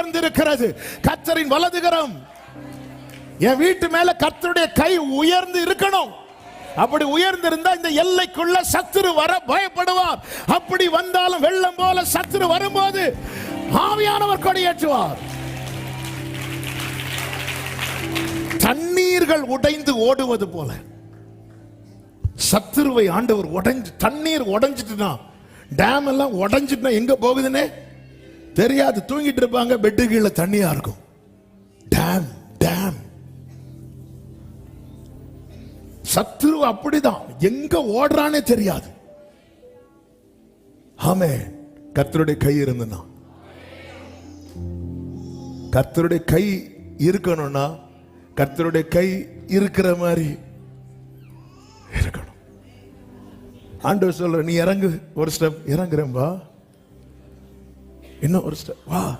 உயர்ந்திருக்கிறது. கர்த்தரின் வலதுகரம் என் வீட்டு மேல கர்த்தருடைய கை உயர்ந்து இருக்கணும். அப்படி உயர்ந்திருந்தா இந்த எல்லைக்குள்ள சத்துரு வர பயப்படுவார். அப்படி வந்தாலும் வெள்ளம் போல சத்துரு வரும்போது ஆவியானவர் கொடியேற்றுவார். தண்ணீர்கள் உடைந்து ஓடுவது போல சத்துருவை ஆண்டவர் உடைஞ்சு, தண்ணீர் உடைஞ்சிட்டுனா, டேம் எல்லாம் உடைஞ்சிட்டுனா எங்க போகுதுன்னே தெரியாது. தூங்கிட்டு இருப்பாங்க, பெட்டு கீழே தண்ணியா இருக்கும். Dam dam. சத்துரு அப்படிதான், எங்க ஓடுறானே தெரியாது. ஆமே, கர்த்தருடைய கை இருந்தனா, கர்த்தருடைய கை இருக்கணும்னா கர்த்தருடைய கை இருக்கிற மாதிரி இருக்கணும். ஆண்டவர் சொல்ற, நீ இறங்கு, ஒரு ஸ்டெப் இறங்குறேன்பா, இன்னும் ஒரு ஸ்டெப் வா.